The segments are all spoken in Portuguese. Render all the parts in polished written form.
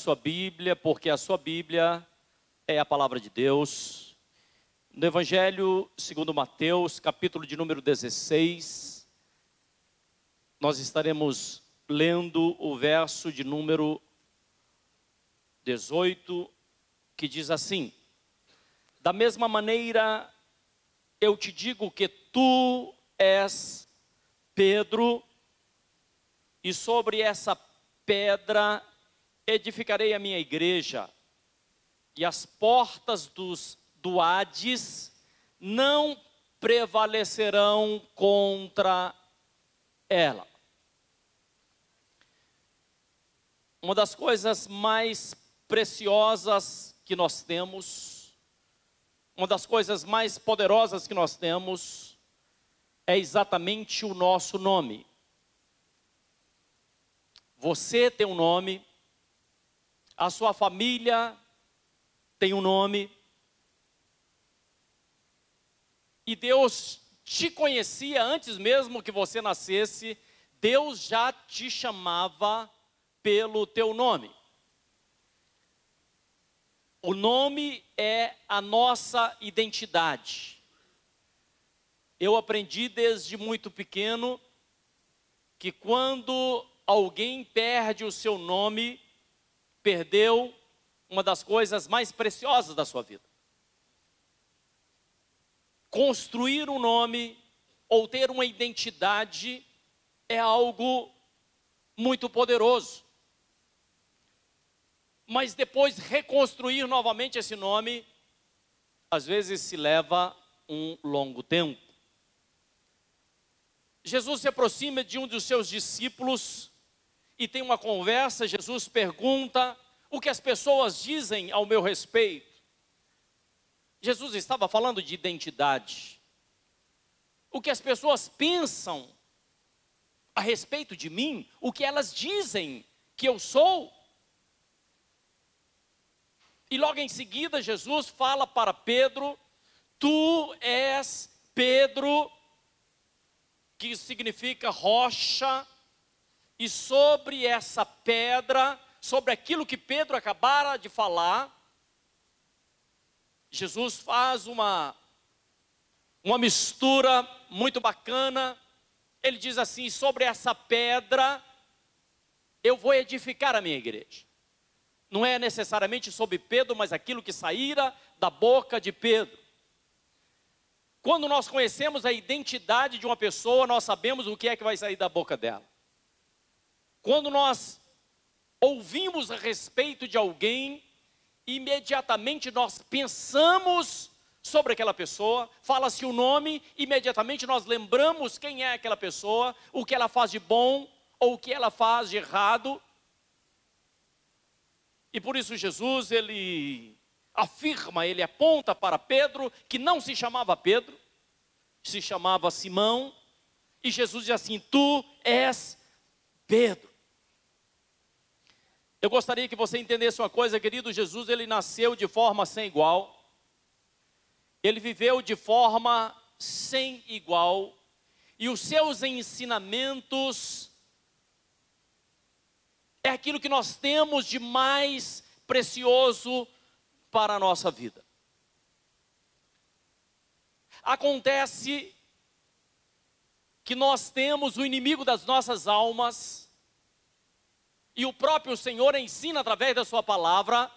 sua Bíblia, porque a sua Bíblia é a palavra de Deus. No Evangelho segundo Mateus, capítulo de número 16, nós estaremos lendo o verso de número 18, que diz assim: da mesma maneira, eu te digo que tu és Pedro, e sobre essa pedra edificarei a minha igreja, e as portas do Hades não prevalecerão contra ela. Uma das coisas mais preciosas que nós temos, uma das coisas mais poderosas que nós temos, é exatamente o nosso nome. Você tem um nome, a sua família tem um nome, e Deus te conhecia antes mesmo que você nascesse. Deus já te chamava pelo teu nome. O nome é a nossa identidade. Eu aprendi desde muito pequeno que quando alguém perde o seu nome, perdeu uma das coisas mais preciosas da sua vida. Construir um nome ou ter uma identidade é algo muito poderoso. Mas depois reconstruir novamente esse nome, às vezes se leva um longo tempo. Jesus se aproxima de um dos seus discípulos e tem uma conversa. Jesus pergunta: o que as pessoas dizem ao meu respeito? Jesus estava falando de identidade. O que as pessoas pensam a respeito de mim, o que elas dizem que eu sou. E logo em seguida Jesus fala para Pedro: tu és Pedro, que significa rocha, e sobre essa pedra, sobre aquilo que Pedro acabara de falar, Jesus faz uma mistura muito bacana. Ele diz assim: sobre essa pedra eu vou edificar a minha igreja. Não é necessariamente sobre Pedro, mas aquilo que saíra da boca de Pedro. Quando nós conhecemos a identidade de uma pessoa, nós sabemos o que é que vai sair da boca dela. Quando nós ouvimos a respeito de alguém, imediatamente nós pensamos sobre aquela pessoa, fala-se o nome, imediatamente nós lembramos quem é aquela pessoa, o que ela faz de bom ou o que ela faz de errado. E por isso Jesus, ele afirma, ele aponta para Pedro, que não se chamava Pedro, se chamava Simão, e Jesus diz assim: tu és Pedro. Eu gostaria que você entendesse uma coisa, querido. Jesus, ele nasceu de forma sem igual, ele viveu de forma sem igual, e os seus ensinamentos é aquilo que nós temos de mais precioso para a nossa vida. Acontece que nós temos o inimigo das nossas almas, e o próprio Senhor ensina através da sua palavra,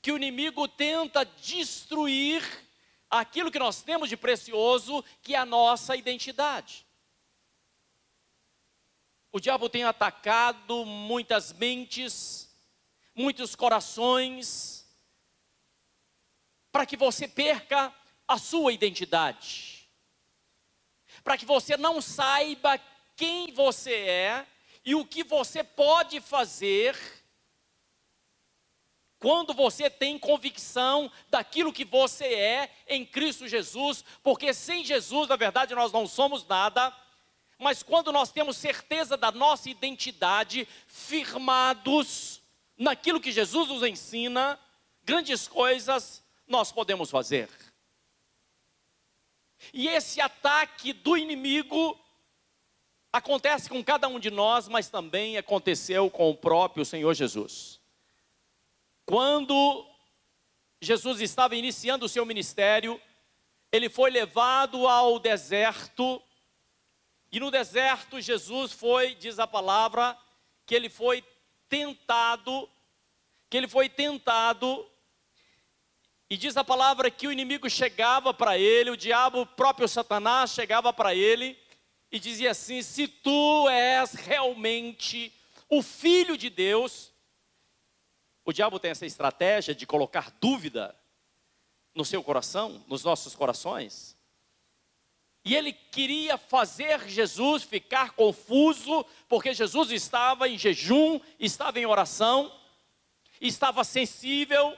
que o inimigo tenta destruir aquilo que nós temos de precioso, que é a nossa identidade. O diabo tem atacado muitas mentes, muitos corações, para que você perca a sua identidade, para que você não saiba quem você é e o que você pode fazer quando você tem convicção daquilo que você é em Cristo Jesus, porque sem Jesus, na verdade, nós não somos nada. Mas quando nós temos certeza da nossa identidade, firmados naquilo que Jesus nos ensina, grandes coisas nós podemos fazer. E esse ataque do inimigo acontece com cada um de nós, mas também aconteceu com o próprio Senhor Jesus. Quando Jesus estava iniciando o seu ministério, ele foi levado ao deserto, e no deserto Jesus foi, diz a palavra, que ele foi tentado, e diz a palavra que o inimigo chegava para ele, o diabo, o próprio Satanás chegava para ele, e dizia assim: se tu és realmente o Filho de Deus. O diabo tem essa estratégia de colocar dúvida no seu coração, nos nossos corações. E ele queria fazer Jesus ficar confuso, porque Jesus estava em jejum, estava em oração, estava sensível,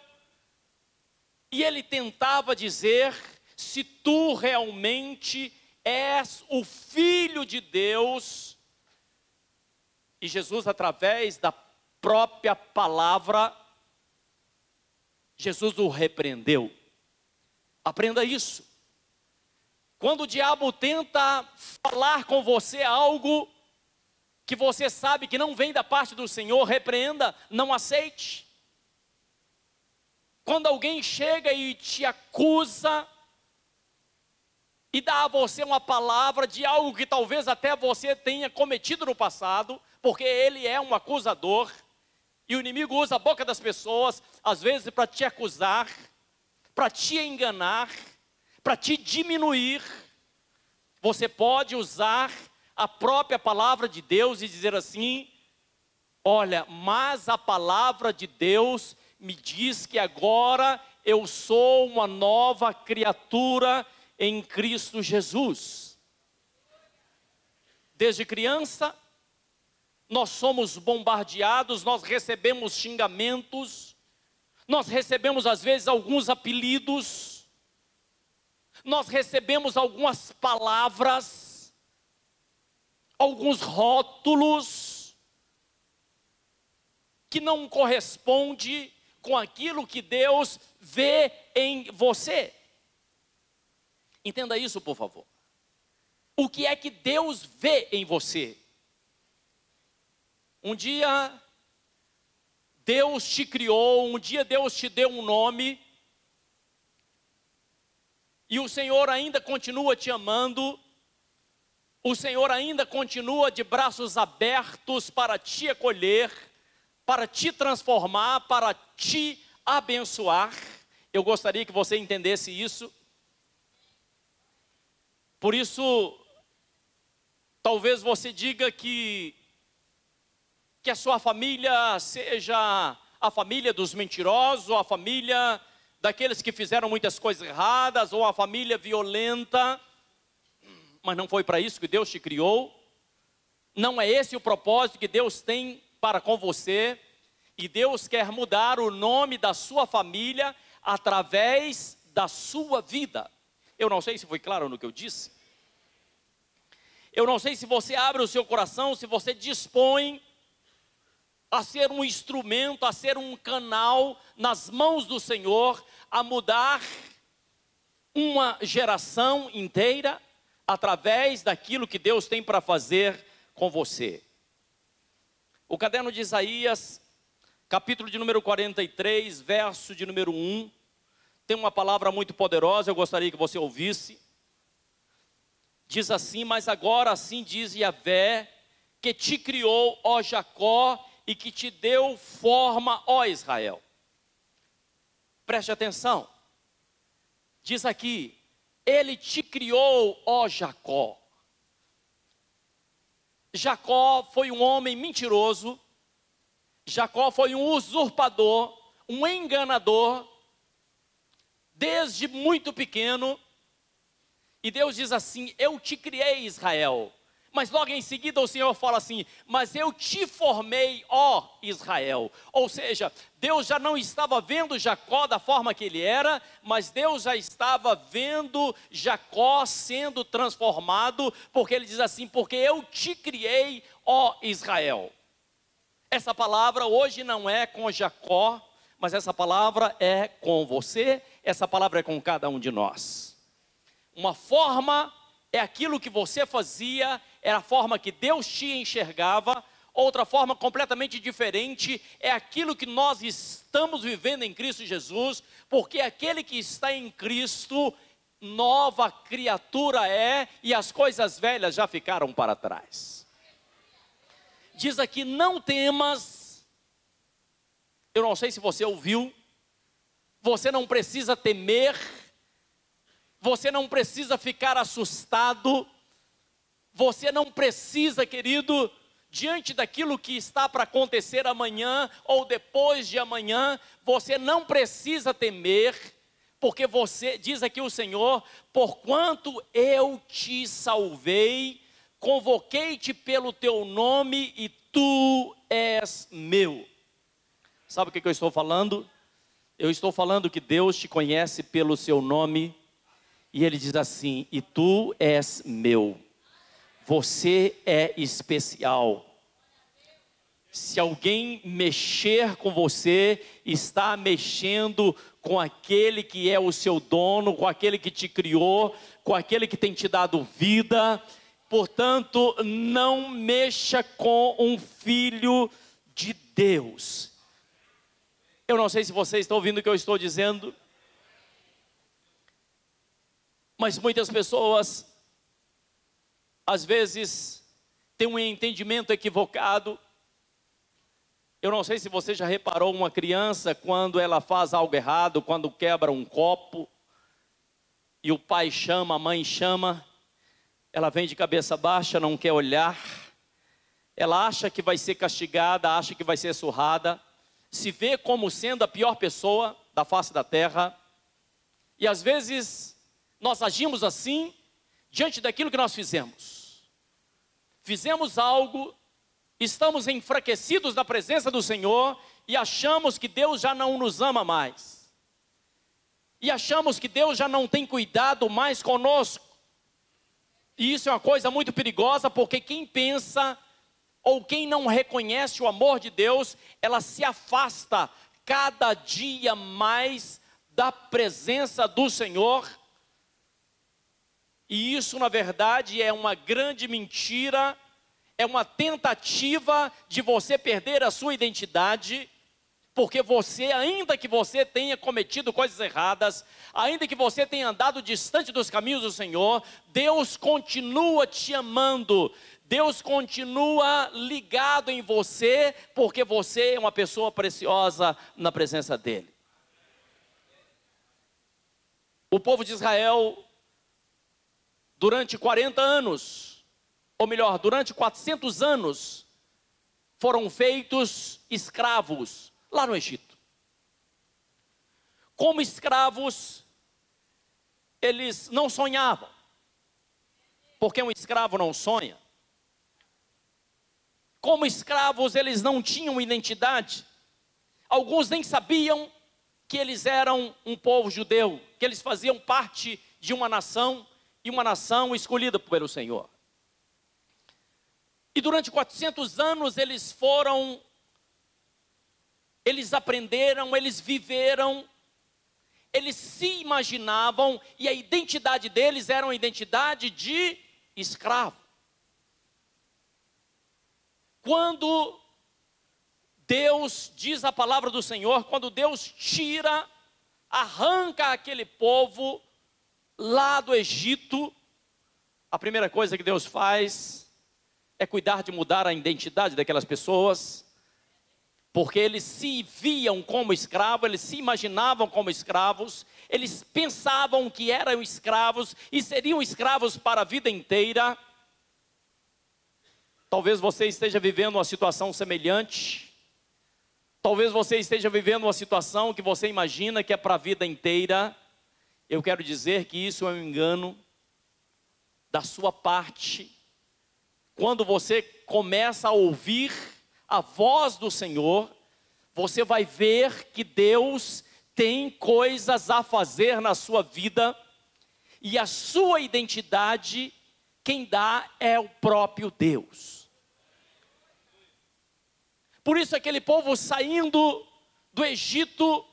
e ele tentava dizer: se tu realmente és o Filho de Deus. E Jesus, através da própria palavra, Jesus o repreendeu. Aprenda isso. Quando o diabo tenta falar com você algo que você sabe que não vem da parte do Senhor, repreenda, não aceite. Quando alguém chega e te acusa e dá a você uma palavra de algo que talvez até você tenha cometido no passado, porque ele é um acusador, e o inimigo usa a boca das pessoas, às vezes para te acusar, para te enganar, para te diminuir. Você pode usar a própria palavra de Deus e dizer assim: olha, mas a palavra de Deus me diz que agora eu sou uma nova criatura em Cristo Jesus. Desde criança, nós somos bombardeados, nós recebemos xingamentos, nós recebemos às vezes alguns apelidos, nós recebemos algumas palavras, alguns rótulos, que não corresponde com aquilo que Deus vê em você. Entenda isso, por favor. O que é que Deus vê em você? Um dia Deus te criou, um dia Deus te deu um nome, e o Senhor ainda continua te amando, o Senhor ainda continua de braços abertos para te acolher, para te transformar, para te abençoar. Eu gostaria que você entendesse isso. Por isso, talvez você diga que a sua família seja a família dos mentirosos, ou a família daqueles que fizeram muitas coisas erradas, ou a família violenta. Mas não foi para isso que Deus te criou. Não é esse o propósito que Deus tem para com você. E Deus quer mudar o nome da sua família através da sua vida. Eu não sei se foi claro no que eu disse. Eu não sei se você abre o seu coração, se você dispõe a ser um instrumento, a ser um canal nas mãos do Senhor, a mudar uma geração inteira através daquilo que Deus tem para fazer com você. O caderno de Isaías, capítulo de número 43, verso de número 1, tem uma palavra muito poderosa, eu gostaria que você ouvisse. Diz assim: mas agora assim diz Yahvé, que te criou, ó Jacó, e que te deu forma, ó Israel. Preste atenção. Diz aqui: ele te criou, ó Jacó. Jacó foi um homem mentiroso. Jacó foi um usurpador, um enganador, desde muito pequeno. E Deus diz assim: eu te criei, Israel. Mas logo em seguida o Senhor fala assim: mas eu te formei, ó Israel. Ou seja, Deus já não estava vendo Jacó da forma que ele era, mas Deus já estava vendo Jacó sendo transformado, porque ele diz assim: porque eu te criei, ó Israel. Essa palavra hoje não é com Jacó, mas essa palavra é com você, essa palavra é com cada um de nós. Uma forma é aquilo que você fazia, era a forma que Deus te enxergava. Outra forma completamente diferente é aquilo que nós estamos vivendo em Cristo Jesus, porque aquele que está em Cristo, nova criatura é, e as coisas velhas já ficaram para trás. Diz aqui, não temas. Eu não sei se você ouviu, você não precisa temer, você não precisa ficar assustado, você não precisa, querido, diante daquilo que está para acontecer amanhã ou depois de amanhã, você não precisa temer, porque você, diz aqui o Senhor, porquanto eu te salvei, convoquei-te pelo teu nome e tu és meu. Sabe o que eu estou falando? Eu estou falando que Deus te conhece pelo seu nome, e Ele diz assim, e tu és meu. Você é especial. Se alguém mexer com você, está mexendo com aquele que é o seu dono, com aquele que te criou, com aquele que tem te dado vida. Portanto, não mexa com um filho de Deus. Eu não sei se vocês estão ouvindo o que eu estou dizendo, mas muitas pessoas às vezes tem um entendimento equivocado. Eu não sei se você já reparou uma criança quando ela faz algo errado, quando quebra um copo, e o pai chama, a mãe chama, ela vem de cabeça baixa, não quer olhar, ela acha que vai ser castigada, acha que vai ser surrada, se vê como sendo a pior pessoa da face da terra, e às vezes nós agimos assim, diante daquilo que nós fizemos. Fizemos algo, estamos enfraquecidos na presença do Senhor e achamos que Deus já não nos ama mais. E achamos que Deus já não tem cuidado mais conosco. E isso é uma coisa muito perigosa, porque quem pensa ou quem não reconhece o amor de Deus, ela se afasta cada dia mais da presença do Senhor. E isso, na verdade, é uma grande mentira, é uma tentativa de você perder a sua identidade, porque você, ainda que você tenha cometido coisas erradas, ainda que você tenha andado distante dos caminhos do Senhor, Deus continua te amando, Deus continua ligado em você, porque você é uma pessoa preciosa na presença dEle. O povo de Israel, durante 40 anos, ou melhor, durante 400 anos, foram feitos escravos lá no Egito. Como escravos, eles não sonhavam, porque um escravo não sonha. Como escravos, eles não tinham identidade. Alguns nem sabiam que eles eram um povo judeu, que eles faziam parte de uma nação, e uma nação escolhida pelo Senhor. E durante 400 anos eles aprenderam, eles viveram, eles se imaginavam, e a identidade deles era uma identidade de escravo. Quando Deus, diz a palavra do Senhor, quando Deus arranca aquele povo lá do Egito, a primeira coisa que Deus faz é cuidar de mudar a identidade daquelas pessoas, porque eles se viam como escravos, eles se imaginavam como escravos, eles pensavam que eram escravos e seriam escravos para a vida inteira. Talvez você esteja vivendo uma situação semelhante, talvez você esteja vivendo uma situação que você imagina que é para a vida inteira. Eu quero dizer que isso é um engano da sua parte. Quando você começa a ouvir a voz do Senhor, você vai ver que Deus tem coisas a fazer na sua vida, e a sua identidade, quem dá é o próprio Deus. Por isso aquele povo saindo do Egito,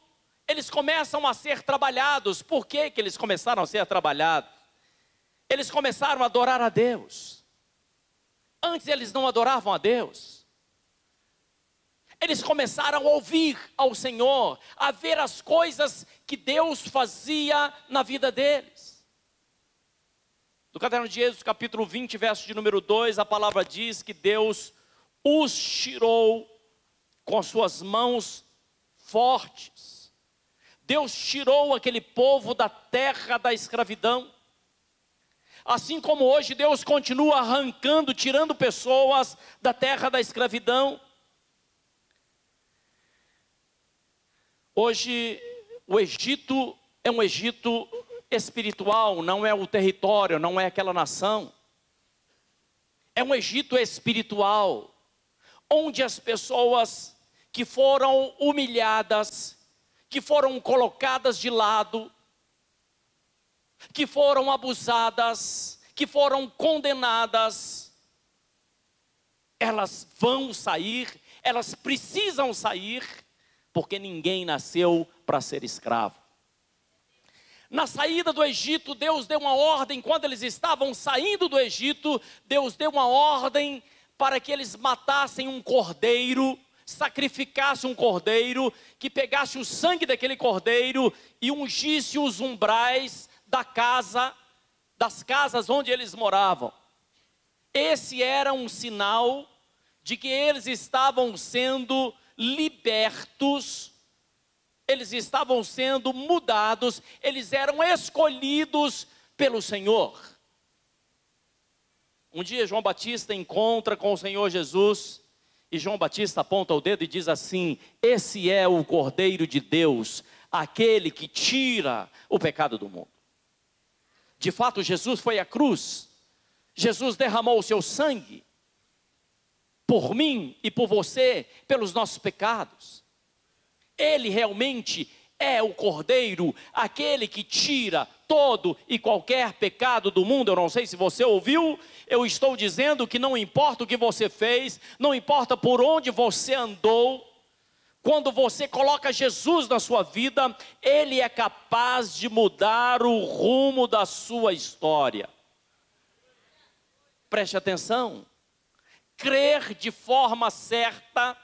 eles começam a ser trabalhados. Por que que eles começaram a ser trabalhados? Eles começaram a adorar a Deus. Antes eles não adoravam a Deus. eles começaram a ouvir ao Senhor, a ver as coisas que Deus fazia na vida deles. No caderno de Êxodo, capítulo 20, verso de número 2, a palavra diz que Deus os tirou com as suas mãos fortes. Deus tirou aquele povo da terra da escravidão. Assim como hoje Deus continua arrancando, tirando pessoas da terra da escravidão. Hoje o Egito é um Egito espiritual, não é o território, não é aquela nação. É um Egito espiritual, onde as pessoas que foram humilhadas, que foram colocadas de lado, que foram abusadas, que foram condenadas, elas vão sair, elas precisam sair, porque ninguém nasceu para ser escravo. Na saída do Egito, Deus deu uma ordem, quando eles estavam saindo do Egito, Deus deu uma ordem para que eles matassem um cordeiro, sacrificassem um cordeiro, que pegasse o sangue daquele cordeiro e ungisse os umbrais das casas onde eles moravam. Esse era um sinal de que eles estavam sendo libertos, eles estavam sendo mudados, eles eram escolhidos pelo Senhor. Um dia João Batista encontra com o Senhor Jesus, e João Batista aponta o dedo e diz assim: esse é o Cordeiro de Deus, aquele que tira o pecado do mundo. De fato, Jesus foi à cruz, Jesus derramou o seu sangue, por mim e por você, pelos nossos pecados. Ele realmente é o Cordeiro, aquele que tira todo e qualquer pecado do mundo. Eu não sei se você ouviu, eu estou dizendo que não importa o que você fez, não importa por onde você andou, quando você coloca Jesus na sua vida, Ele é capaz de mudar o rumo da sua história. Preste atenção, crer de forma certa,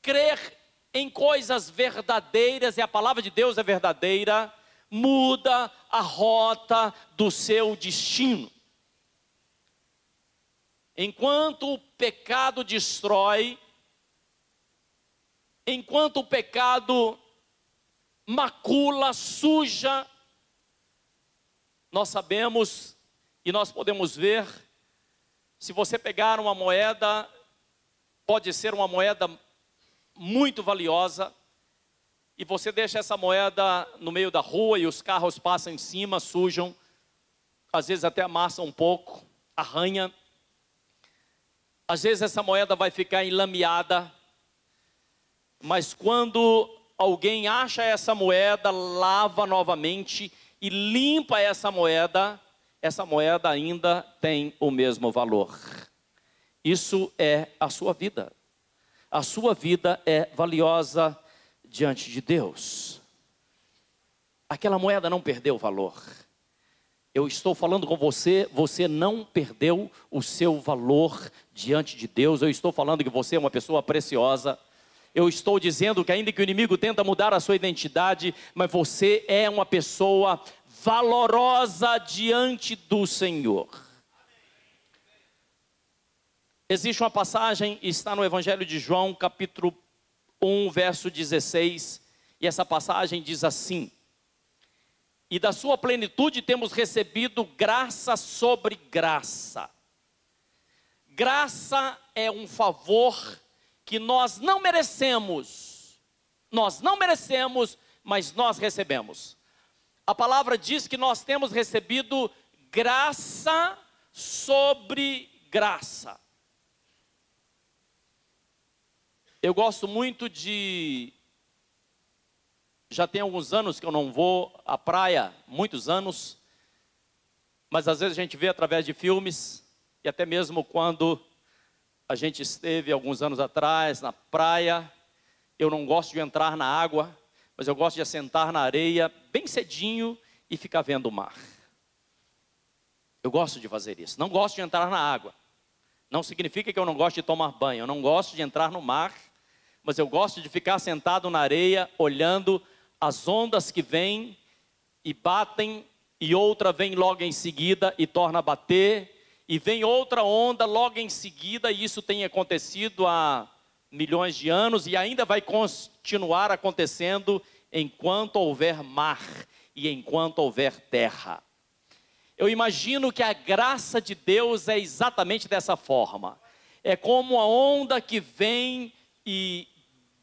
crer em coisas verdadeiras, e a palavra de Deus é verdadeira, muda a rota do seu destino. Enquanto o pecado destrói, enquanto o pecado macula, suja, nós sabemos e nós podemos ver, se você pegar uma moeda, pode ser uma moeda muito valiosa, e você deixa essa moeda no meio da rua e os carros passam em cima, sujam, às vezes até amassam um pouco, arranha. Às vezes essa moeda vai ficar enlameada, mas quando alguém acha essa moeda, lava novamente e limpa essa moeda ainda tem o mesmo valor. Isso é a sua vida. A sua vida é valiosa diante de Deus. Aquela moeda não perdeu valor. Eu estou falando com você, você não perdeu o seu valor diante de Deus. Eu estou falando que você é uma pessoa preciosa. Eu estou dizendo que ainda que o inimigo tenta mudar a sua identidade, mas você é uma pessoa valorosa diante do Senhor. Existe uma passagem, está no Evangelho de João, capítulo 1, verso 16, e essa passagem diz assim: e da sua plenitude temos recebido graça sobre graça. Graça é um favor que nós não merecemos, mas nós recebemos. A palavra diz que nós temos recebido graça sobre graça. Eu gosto muito já tem alguns anos que eu não vou à praia, muitos anos, mas às vezes a gente vê através de filmes, e até mesmo quando a gente esteve alguns anos atrás na praia, eu não gosto de entrar na água, mas eu gosto de assentar na areia bem cedinho e ficar vendo o mar. Eu gosto de fazer isso, não gosto de entrar na água. Não significa que eu não gosto de tomar banho, eu não gosto de entrar no mar, mas eu gosto de ficar sentado na areia, olhando as ondas que vêm e batem, e outra vem logo em seguida e torna a bater, e vem outra onda logo em seguida, e isso tem acontecido há milhões de anos, e ainda vai continuar acontecendo enquanto houver mar e enquanto houver terra. Eu imagino que a graça de Deus é exatamente dessa forma. É como a onda que vem e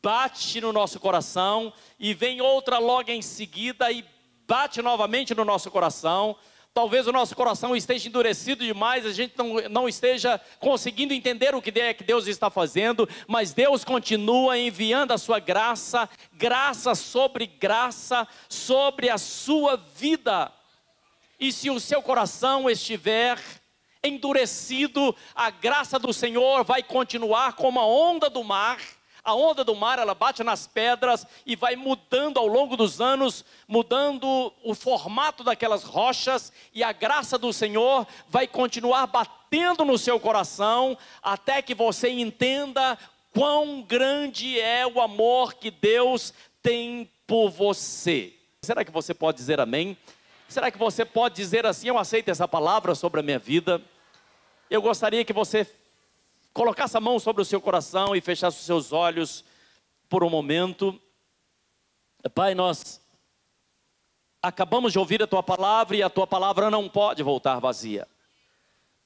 bate no nosso coração, e vem outra logo em seguida e bate novamente no nosso coração. Talvez o nosso coração esteja endurecido demais, a gente não esteja conseguindo entender o que é que Deus está fazendo, mas Deus continua enviando a sua graça, graça sobre a sua vida. E se o seu coração estiver endurecido, a graça do Senhor vai continuar como a onda do mar. A onda do mar, ela bate nas pedras e vai mudando ao longo dos anos, mudando o formato daquelas rochas, e a graça do Senhor vai continuar batendo no seu coração, até que você entenda quão grande é o amor que Deus tem por você. Será que você pode dizer amém? Será que você pode dizer assim: eu aceito essa palavra sobre a minha vida? Eu gostaria que você colocasse a mão sobre o seu coração e fechasse os seus olhos por um momento. Pai, nós acabamos de ouvir a Tua palavra, e a Tua palavra não pode voltar vazia.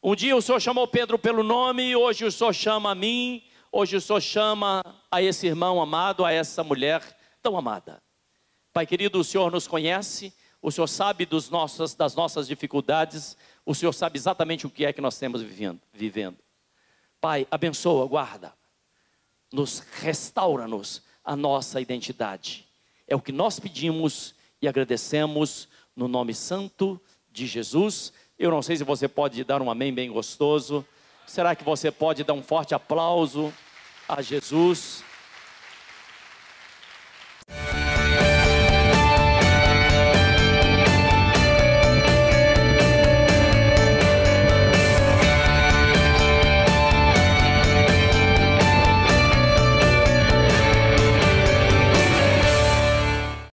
Um dia o Senhor chamou Pedro pelo nome, hoje o Senhor chama a mim, hoje o Senhor chama a esse irmão amado, a essa mulher tão amada. Pai querido, o Senhor nos conhece, o Senhor sabe das nossas dificuldades, o Senhor sabe exatamente o que é que nós estamos vivendo. Pai, abençoa, guarda, restaura-nos a nossa identidade. É o que nós pedimos e agradecemos no nome santo de Jesus. Eu não sei se você pode dar um amém bem gostoso. Será que você pode dar um forte aplauso a Jesus?